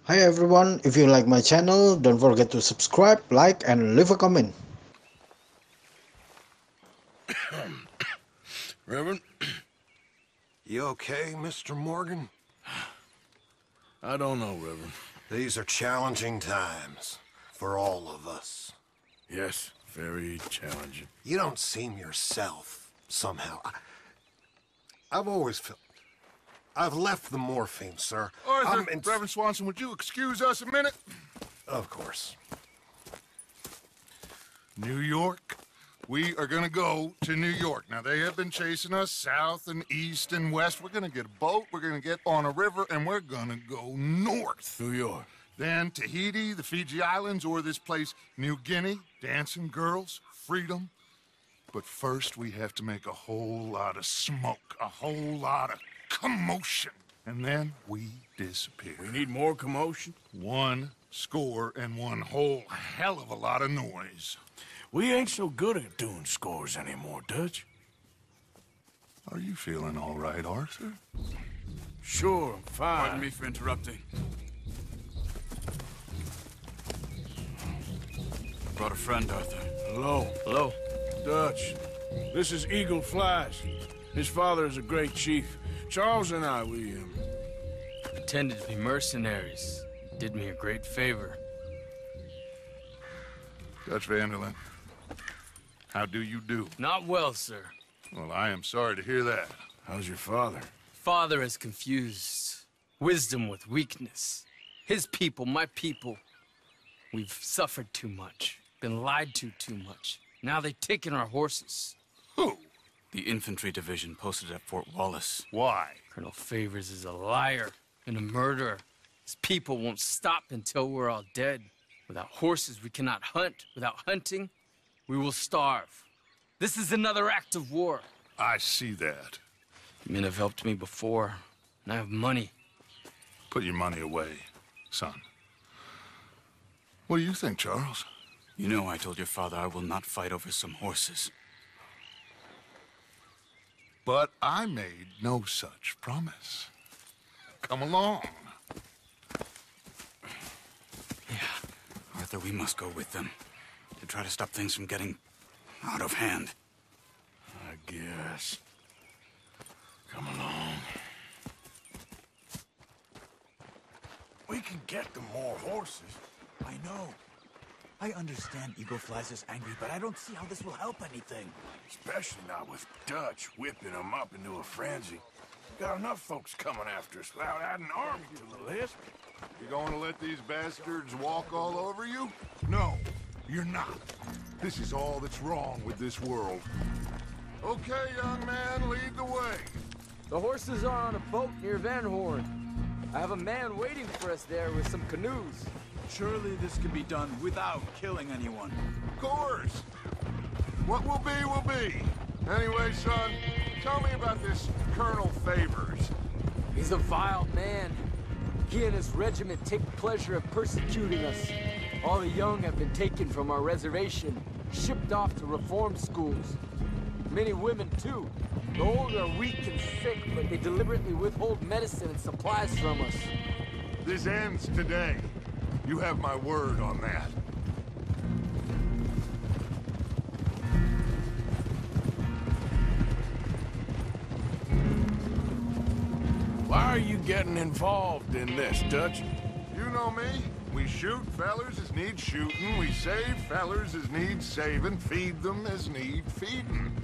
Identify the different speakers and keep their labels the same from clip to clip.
Speaker 1: Hi everyone, if you like my channel, don't forget to subscribe, like and leave a comment.
Speaker 2: Reverend,
Speaker 3: You okay, Mr. Morgan?
Speaker 2: I don't know, Reverend.
Speaker 3: These are challenging times for all of us.
Speaker 2: Yes, very challenging.
Speaker 3: You don't seem yourself, somehow. I've always felt... I've left the morphine, sir.
Speaker 2: Arthur, Reverend Swanson, would you excuse us a minute?
Speaker 3: Of course.
Speaker 2: New York. We are gonna go to New York. Now, they have been chasing us south and east and west. We're gonna get a boat, we're gonna get on a river, and we're gonna go north. New York. Then Tahiti, the Fiji Islands, or this place, New Guinea, dancing girls, freedom. But first, we have to make a whole lot of smoke, a whole lot of commotion. And then we disappear.
Speaker 4: We need more commotion?
Speaker 2: One score and one whole hell of a lot of noise.
Speaker 4: We ain't so good at doing scores anymore, Dutch.
Speaker 2: Are you feeling all right, Arthur?
Speaker 4: Sure, I'm fine.
Speaker 5: Pardon me for interrupting. Brought a friend, Arthur.
Speaker 4: Hello.
Speaker 5: Hello.
Speaker 4: Dutch, this is Eagle Flash. His father is a great chief. Charles and I, we
Speaker 5: Pretended to be mercenaries. Did me a great favor.
Speaker 2: Dutch Vanderlyn, how do you do?
Speaker 5: Not well, sir.
Speaker 2: Well, I am sorry to hear that.
Speaker 4: How's your father?
Speaker 5: Father has confused wisdom with weakness. His people, my people. We've suffered too much. Been lied to too much. Now they've taken our horses.
Speaker 2: Who?
Speaker 6: The infantry division posted at Fort Wallace.
Speaker 2: Why?
Speaker 5: Colonel Favors is a liar and a murderer. His people won't stop until we're all dead. Without horses, we cannot hunt. Without hunting, we will starve. This is another act of war.
Speaker 2: I see that.
Speaker 5: Men have helped me before, and I have money.
Speaker 2: Put your money away, son. What do you think, Charles?
Speaker 6: You know I told your father I will not fight over some horses.
Speaker 2: But I made no such promise. Come along.
Speaker 6: Yeah, Arthur, we must go with them to try to stop things from getting out of hand.
Speaker 4: I guess. Come along. We can get them more horses.
Speaker 7: I know. I understand Eagle Flies is angry, but I don't see how this will help anything.
Speaker 4: Especially not with Dutch whipping them up into a frenzy. Got enough folks coming after us without adding army to the list.
Speaker 2: You going to let these bastards walk all over you? No, you're not. This is all that's wrong with this world. Okay, young man, lead the way.
Speaker 8: The horses are on a boat near Van Horn. I have a man waiting for us there with some canoes.
Speaker 7: Surely this can be done without killing anyone.
Speaker 2: Of course. What will be, will be. Anyway, son, tell me about this Colonel Favors.
Speaker 8: He's a vile man. He and his regiment take pleasure of persecuting us. All the young have been taken from our reservation, shipped off to reform schools. Many women, too. The old are weak and sick, but they deliberately withhold medicine and supplies from us.
Speaker 2: This ends today. You have my word on that.
Speaker 4: Why are you getting involved in this, Dutch?
Speaker 2: You know me. We shoot fellers as need shooting. We save fellers as need saving. Feed them as need feeding.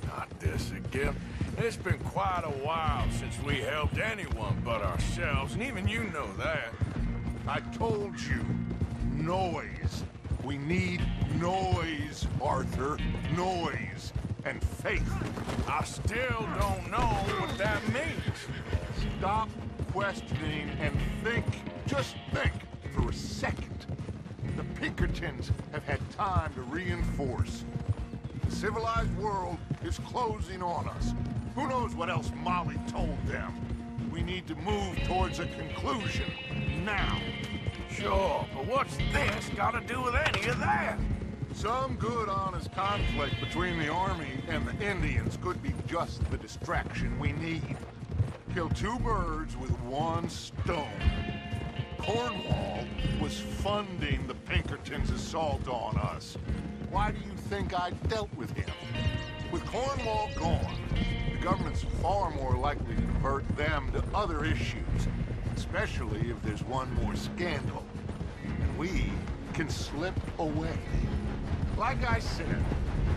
Speaker 4: Not this again. It's been quite a while since we helped anyone but ourselves, and even you know that.
Speaker 2: I told you. Noise. We need noise, Arthur. Noise. And faith.
Speaker 4: I still don't know what that means.
Speaker 2: Stop questioning and think. Just think for a second. The Pinkertons have had time to reinforce. The civilized world is closing on us. Who knows what else Molly told them? We need to move towards a conclusion. Now.
Speaker 4: Sure, but what's this got to do with any of that?
Speaker 2: Some good, honest conflict between the army and the Indians could be just the distraction we need. Kill two birds with one stone. Cornwall was funding the Pinkertons' assault on us. Why do you think I dealt with him? With Cornwall gone, the government's far more likely to divert them to other issues, especially if there's one more scandal. And we can slip away. Like I said,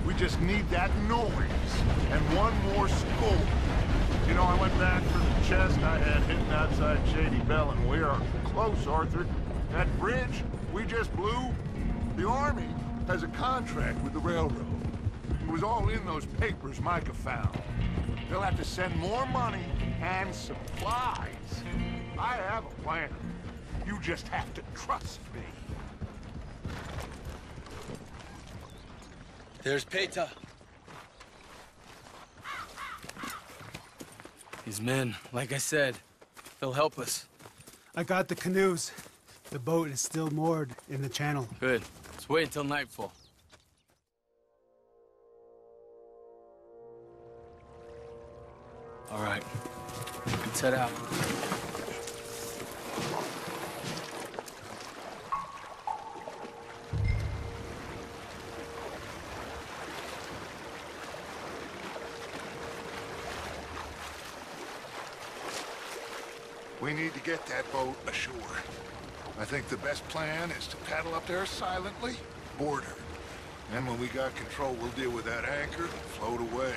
Speaker 2: we just need that noise and one more score. You know, I went back for the chest I had hidden outside Shady Bell, and we are close, Arthur. That bridge we just blew, the Army has a contract with the railroad. It was all in those papers Micah found. They'll have to send more money and supplies. I have a plan. You just have to trust me.
Speaker 5: There's Peta. These men, like I said, they'll help us.
Speaker 9: I got the canoes. The boat is still moored in the channel.
Speaker 5: Good. Let's wait until nightfall. All right. Let's head out.
Speaker 2: We need to get that boat ashore. I think the best plan is to paddle up there silently, board her. Then when we got control, we'll deal with that anchor and float away.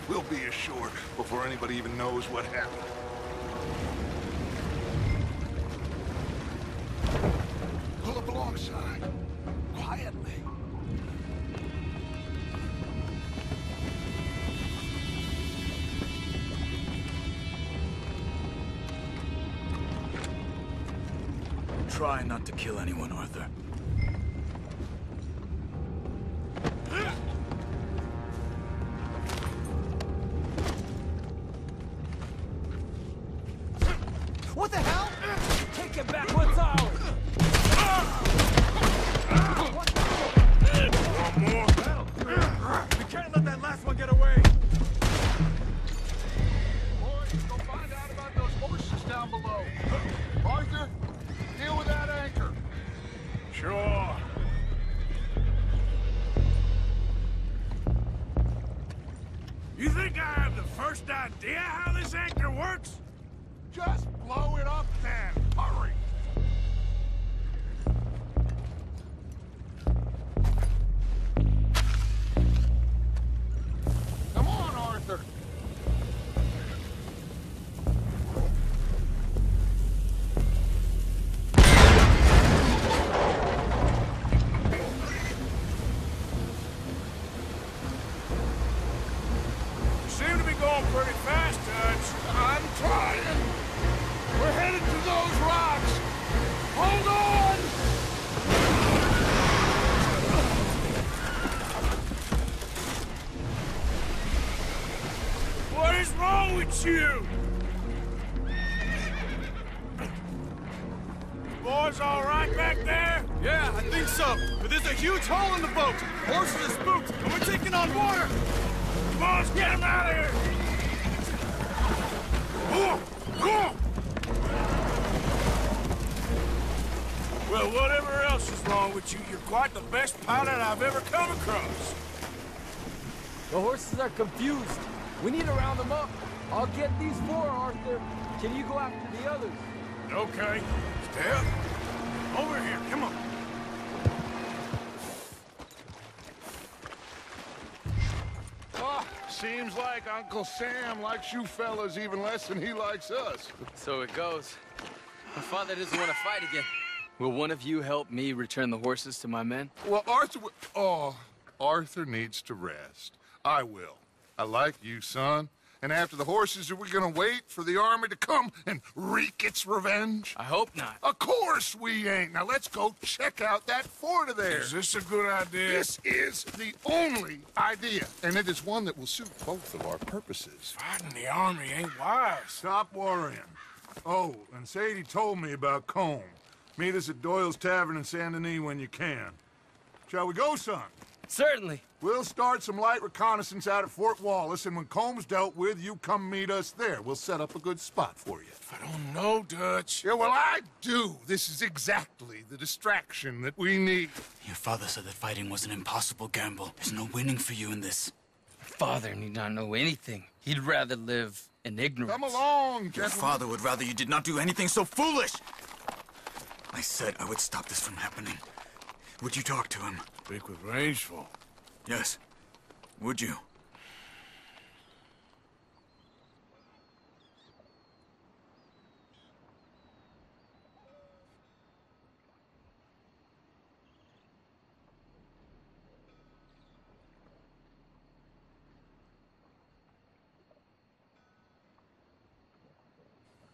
Speaker 2: We'll be ashore before anybody even knows what happened. Pull up alongside, quietly.
Speaker 6: Try not to kill anyone, Arthur.
Speaker 8: What the hell? Take it back, what's ours?
Speaker 4: One more.
Speaker 8: We can't let that last one get away.
Speaker 2: Boys, go find out about those horses down below. Arthur, deal with that anchor.
Speaker 4: Sure. You think I have the first idea how this anchor works?
Speaker 2: Just blow it up then. Hurry. Come on, Arthur.
Speaker 4: You seem to be going pretty fast, Dutch.
Speaker 2: I'm trying. We're headed to those rocks. Hold on.
Speaker 4: What is wrong with you? Boys all right back there?
Speaker 9: Yeah, I think so. But there's a huge hole in the boat. Horses are spooked, and we're taking on water.
Speaker 4: Come on, let's get him out of here! Well, whatever else is wrong with you, you're quite the best pilot I've ever come across.
Speaker 8: The horses are confused. We need to round them up. I'll get these four, Arthur. Can you go after the others?
Speaker 4: Okay. Stay up. Over here, come on.
Speaker 2: Oh, seems like Uncle Sam likes you fellas even less than he likes us.
Speaker 5: So it goes. My father doesn't want to fight again. Will one of you help me return the horses to my men?
Speaker 2: Well, Arthur... Oh, Arthur needs to rest. I will. I like you, son. And after the horses, are we gonna wait for the army to come and wreak its revenge?
Speaker 5: I hope not.
Speaker 2: Of course we ain't. Now let's go check out that fort of theirs.
Speaker 4: Is this a good idea?
Speaker 2: This is the only idea, and it is one that will suit both of our purposes.
Speaker 4: Fighting the army ain't wise.
Speaker 2: Stop worrying. Oh, and Sadie told me about Combe. Meet us at Doyle's Tavern in Saint Denis when you can. Shall we go, son?
Speaker 5: Certainly.
Speaker 2: We'll start some light reconnaissance out at Fort Wallace, and when Combs dealt with, you come meet us there. We'll set up a good spot for you.
Speaker 4: I don't know, Dutch.
Speaker 2: Yeah, well, I do. This is exactly the distraction that we need.
Speaker 6: Your father said that fighting was an impossible gamble. There's no winning for you in this.
Speaker 5: Father need not know anything. He'd rather live in ignorance.
Speaker 2: Come along,
Speaker 6: Your
Speaker 2: gentlemen.
Speaker 6: father would rather you did not do anything so foolish. I said I would stop this from happening. Would you talk to him?
Speaker 4: Speak with Rangeful.
Speaker 6: Yes. Would you?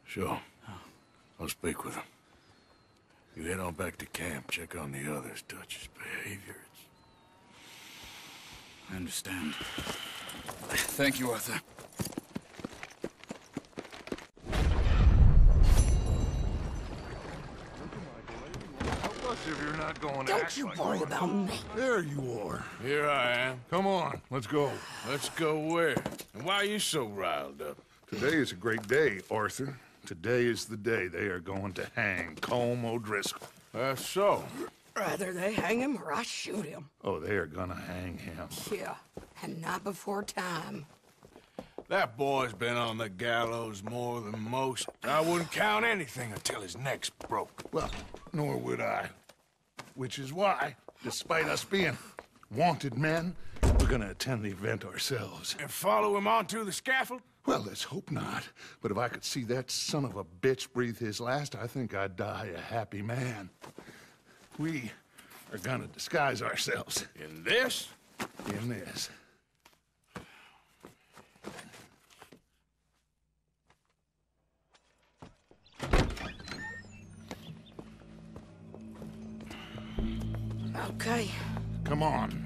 Speaker 4: Sure. I'll speak with him. You head on back to camp, check on the others. Dutch's behavior.
Speaker 6: I understand. Thank you, Arthur.
Speaker 2: Help us if you're not going to
Speaker 10: Don't
Speaker 2: act
Speaker 10: you
Speaker 2: like
Speaker 10: worry
Speaker 2: one.
Speaker 10: about me.
Speaker 2: There you are.
Speaker 4: Here I am.
Speaker 2: Come on, let's go.
Speaker 4: Let's go where? And why are you so riled up?
Speaker 2: Today is a great day, Arthur. Today is the day they are going to hang Colm O'Driscoll.
Speaker 4: That's so.
Speaker 10: Rather they hang him or I shoot him.
Speaker 2: Oh, they are gonna hang him.
Speaker 10: Yeah, and not before time.
Speaker 4: That boy's been on the gallows more than most. I wouldn't count anything until his neck's broke.
Speaker 2: Well, nor would I. Which is why, despite us being wanted men, we're gonna attend the event ourselves.
Speaker 4: And follow him onto the scaffold?
Speaker 2: Well, let's hope not. But if I could see that son of a bitch breathe his last, I think I'd die a happy man. We are gonna disguise ourselves
Speaker 4: In this?
Speaker 2: in this.
Speaker 10: Okay.
Speaker 2: Come on.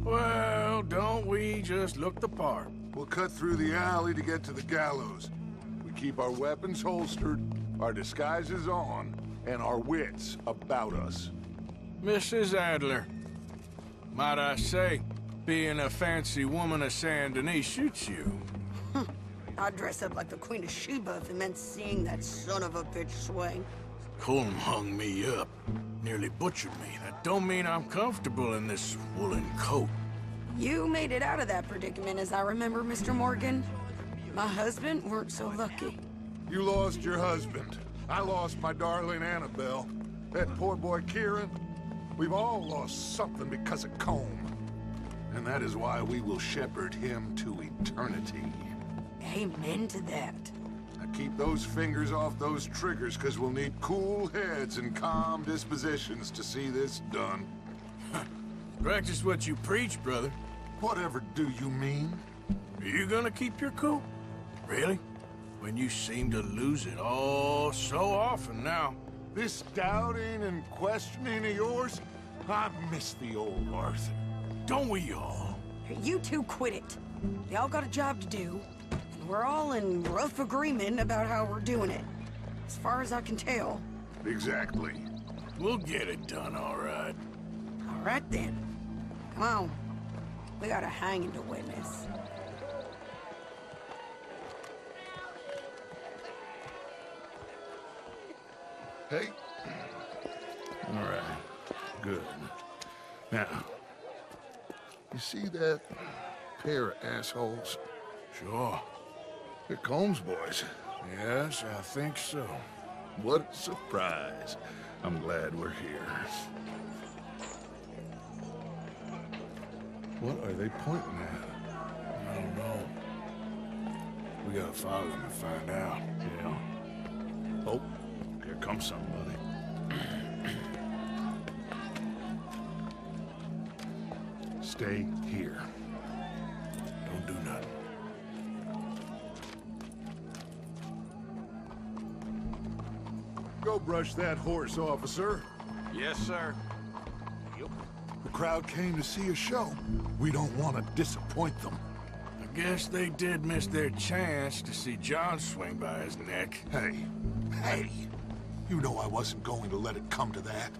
Speaker 4: Well, don't we just look the part?
Speaker 2: We'll cut through the alley to get to the gallows. We keep our weapons holstered, our disguises on, and our wits about us.
Speaker 4: Mrs. Adler, might I say, being a fancy woman of Saint Denis shoots you.
Speaker 10: I'd dress up like the Queen of Sheba if it meant seeing that son of a bitch swing.
Speaker 4: Colm hung me up, nearly butchered me. That don't mean I'm comfortable in this woolen coat.
Speaker 10: You made it out of that predicament, as I remember, Mr. Morgan. My husband weren't so lucky.
Speaker 2: You lost your husband. I lost my darling Annabelle. That poor boy Kieran. We've all lost something because of Colm. And that is why we will shepherd him to eternity.
Speaker 10: Amen to that.
Speaker 2: Now keep those fingers off those triggers, because we'll need cool heads and calm dispositions to see this done.
Speaker 4: Practice what you preach, brother.
Speaker 2: Whatever do you mean?
Speaker 4: Are you gonna keep your cool? Really? When you seem to lose it all so often now.
Speaker 2: This doubting and questioning of yours? I miss the old Arthur.
Speaker 4: Don't we all?
Speaker 10: You two quit it. Y'all got a job to do, and we're all in rough agreement about how we're doing it. As far as I can tell.
Speaker 2: Exactly.
Speaker 4: We'll get it done, all right.
Speaker 10: All right then. Come on. We got a hanging to witness.
Speaker 2: Hey. All right. Good. Now, you see that pair of assholes?
Speaker 4: Sure.
Speaker 2: They're Combs boys.
Speaker 4: Yes, I think so.
Speaker 2: What a surprise. I'm glad we're here. What are they pointing at?
Speaker 4: I don't know. We gotta follow them and find out.
Speaker 2: Yeah. Oh, here comes somebody. Stay here.
Speaker 4: Don't do nothing.
Speaker 2: Go brush that horse, officer.
Speaker 9: Yes, sir.
Speaker 2: The crowd came to see a show. We don't want to disappoint them.
Speaker 4: I guess they did miss their chance to see John swing by his neck.
Speaker 2: Hey, hey,
Speaker 3: You know I wasn't going to let it come to that.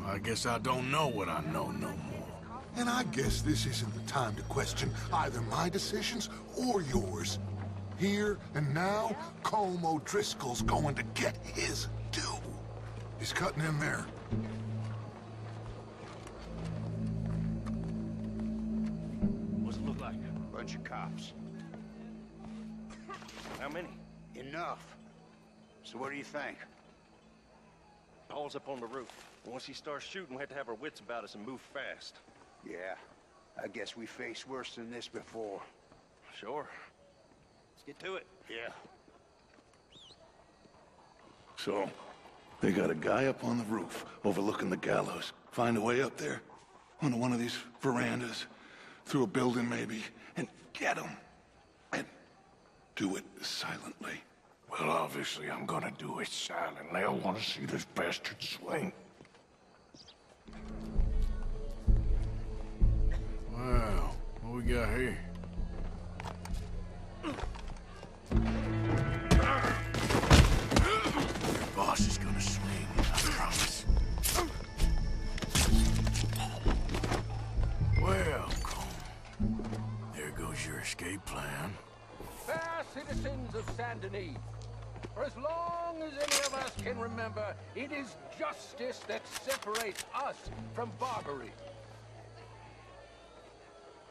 Speaker 4: I guess I don't know what I know no more.
Speaker 3: And I guess this isn't the time to question either my decisions or yours. Here and now, Colm O'Driscoll's going to get his due. He's cutting in there.
Speaker 11: What's it look like? Bunch of cops. How many? Enough. So what do you think?
Speaker 12: Paul's up on the roof. Once he starts shooting, we have to have our wits about us and move fast.
Speaker 11: Yeah, I guess we faced worse than this before.
Speaker 12: Sure. Let's get to it.
Speaker 11: Yeah.
Speaker 2: So, they got a guy up on the roof overlooking the gallows. Find a way up there, onto one of these verandas, through a building maybe, and get him. And do it silently.
Speaker 4: Well, obviously I'm gonna do it silently. I want to see this bastard swing. Wow, what we got here? Boss is gonna swing, I promise. Well, Colm, there goes your escape plan.
Speaker 13: Fair citizens of Saint Denis, for as long as any of us can remember, it is justice that separates us from barbarity.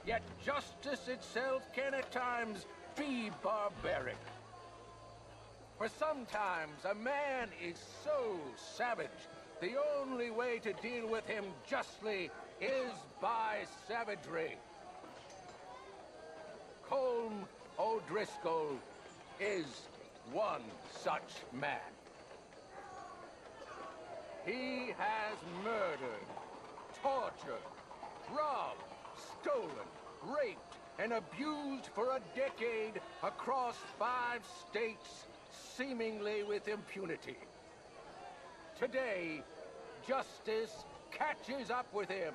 Speaker 13: Yet justice itself can at times be barbaric. For sometimes a man is so savage, the only way to deal with him justly is by savagery. Colm O'Driscoll is one such man. He has murdered, tortured, robbed, stolen, raped, and abused for a decade across 5 states, seemingly with impunity. Today, justice catches up with him.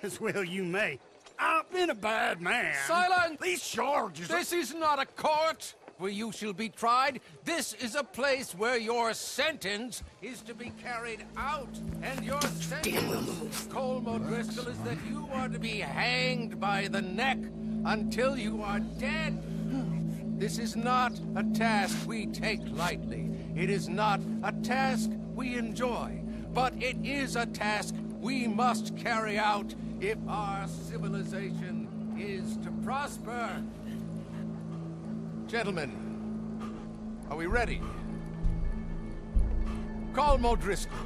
Speaker 14: As well you may. I've been a bad man.
Speaker 13: Silence!
Speaker 14: These charges...
Speaker 13: This is not a court where you shall be tried. This is a place where your sentence is to be carried out. And your sentence, Colm O'Driscoll, is that you are to be hanged by the neck until you are dead. This is not a task we take lightly. It is not a task we enjoy. But it is a task we must carry out if our civilization is to prosper. Gentlemen, are we ready? Colm O'Driscoll,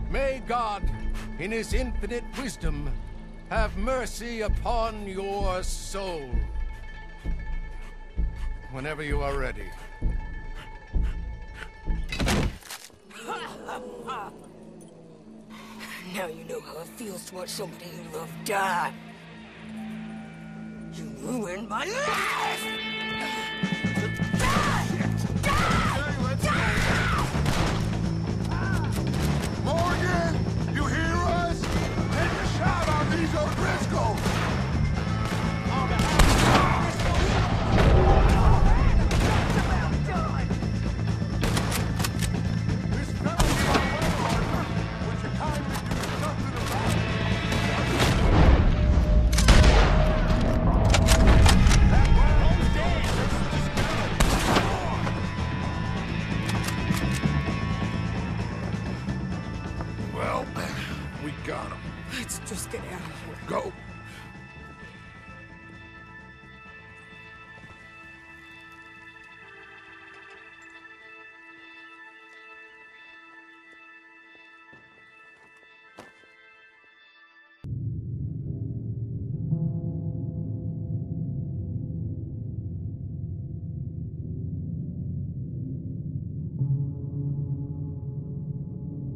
Speaker 13: may God, in his infinite wisdom, have mercy upon your soul. Whenever you are ready.
Speaker 15: Now you know how it feels to watch somebody you love die. You ruined my life!
Speaker 3: Morgan, you hear us? Take a shot on these O'Driscoll!
Speaker 2: Well, we got him.
Speaker 15: Let's just get out of here.
Speaker 2: Go.